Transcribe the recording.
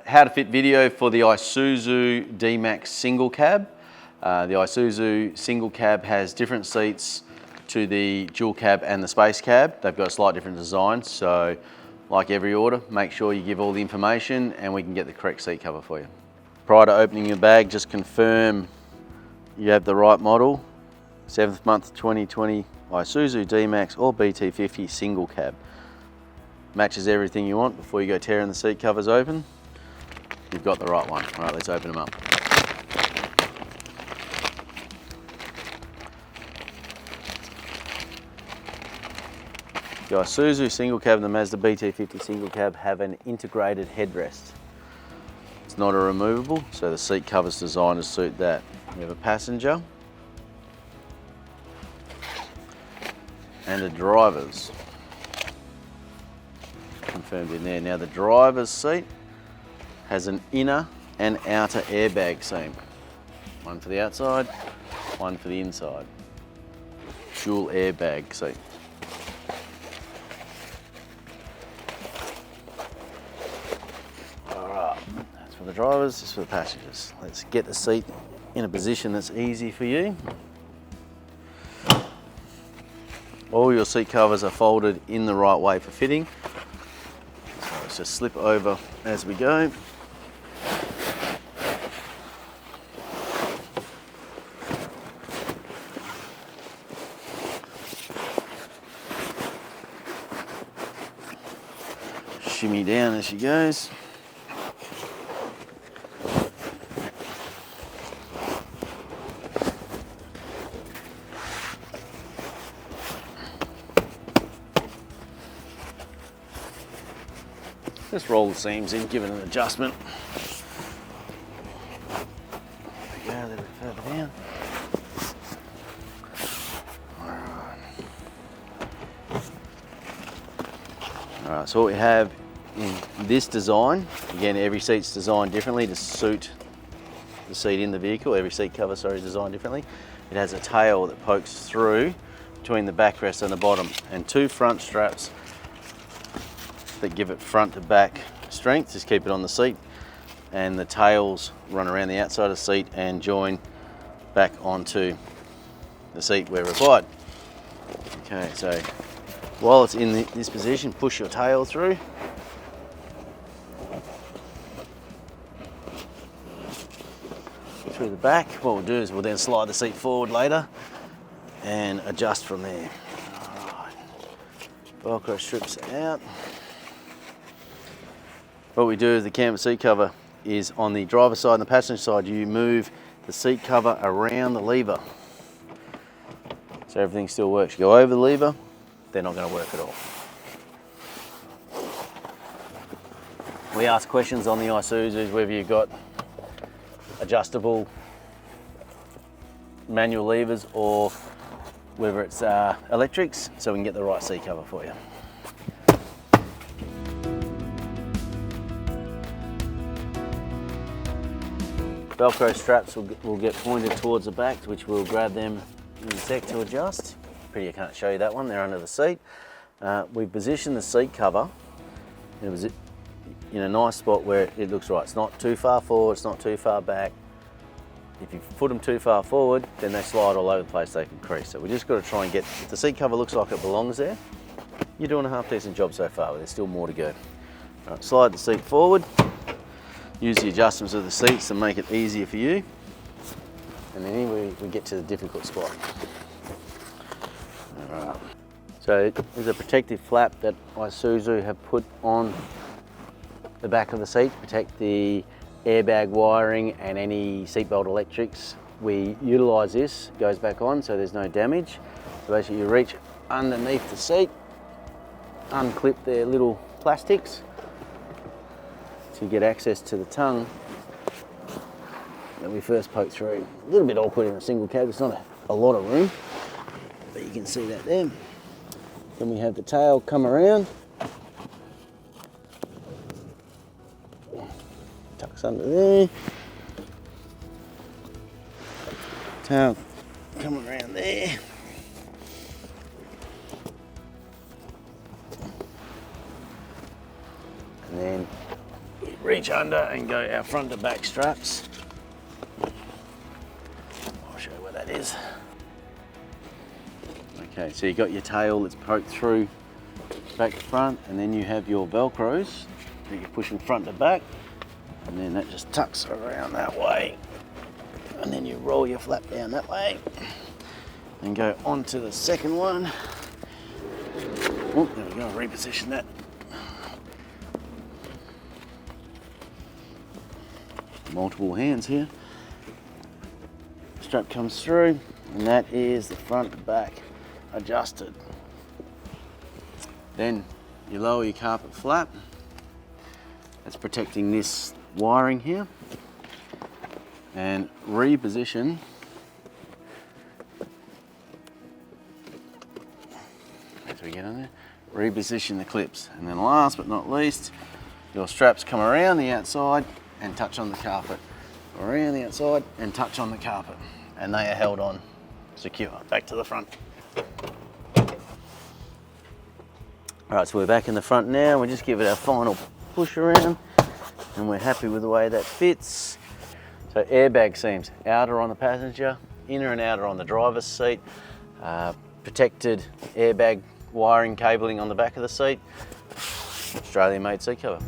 How to fit video for the Isuzu D-Max single cab. The Isuzu single cab has different seats to the dual cab and the space cab. They've got a slight different design, so like every order, make sure you give all the information and we can get the correct seat cover for you. Prior to opening your bag, just confirm you have the right model. 7th month 2020 Isuzu D-Max or BT50 single cab. Matches everything you want before you go tearing the seat covers open. You've got the right one. All right, let's open them up. The Isuzu single cab and the Mazda BT50 single cab have an integrated headrest. It's not a removable, so the seat cover's designed to suit that. We have a passenger and a driver's confirmed in there. Now the driver's seat has an inner and outer airbag seam. One for the outside, one for the inside. Dual airbag seat. All right, that's for the drivers, this for the passengers. Let's get the seat in a position that's easy for you. All your seat covers are folded in the right way for fitting. So let's just slip over as we go. Shimmy down as she goes. Just roll the seams in, give it an adjustment. There we go, a little bit further down. All right, so what we have in this design, again, every seat's designed differently to suit the seat in the vehicle. Every seat cover, sorry, is designed differently. It has a tail that pokes through between the backrest and the bottom, and two front straps that give it front to back strength, just keep it on the seat, and the tails run around the outside of the seat and join back onto the seat where required. Okay, so while it's in this position, push your tail through. Through the back. What we'll do is we'll then slide the seat forward later and adjust from there. All right. Velcro strips out. What we do is the canvas seat cover is on the driver's side and the passenger side, you move the seat cover around the lever. So everything still works. You go over the lever, they're not going to work at all. We ask questions on the Isuzus whether you've got adjustable manual levers or whether it's electrics, so we can get the right seat cover for you. Velcro straps will get pointed towards the back, which we'll grab them in a sec to adjust. Pretty, I can't show you that one, they're under the seat. We position the seat cover in a nice spot where it looks right. It's not too far forward, it's not too far back. If you put them too far forward, then they slide all over the place, they can crease. So we just got to try and get, if the seat cover looks like it belongs there, you're doing a half decent job so far, but there's still more to go. All right, slide the seat forward. Use the adjustments of the seats to make it easier for you. And then here we get to the difficult spot. All right. So there's a protective flap that Isuzu have put on the back of the seat to protect the airbag wiring and any seatbelt electrics. We utilise this, it goes back on so there's no damage. So basically you reach underneath the seat, unclip their little plastics to get access to the tongue that we first poked through. A little bit awkward in a single cab, it's not a lot of room, but you can see that there. Then we have the tail come around, tucks under there, tail come around there, and then we reach under and go our front to back straps. I'll show you where that is. Okay, so you got your tail that's poked through back to front, and then you have your Velcros that you're pushing front to back, and then that just tucks around that way, and then you roll your flap down that way and go onto the second one. Oh, there we go, reposition that. Multiple hands here. Strap comes through, and that is the front to back adjusted. Then you lower your carpet flap. That's protecting this wiring here, and reposition as we get on there, reposition the clips. And then last but not least, your straps come around the outside and touch on the carpet, around the outside and touch on the carpet, and they are held on secure. Back to the front. All right, so we're back in the front now. We'll just give it our final push around, and we're happy with the way that fits. So airbag seams, outer on the passenger, inner and outer on the driver's seat, protected airbag wiring cabling on the back of the seat, Australian made seat cover.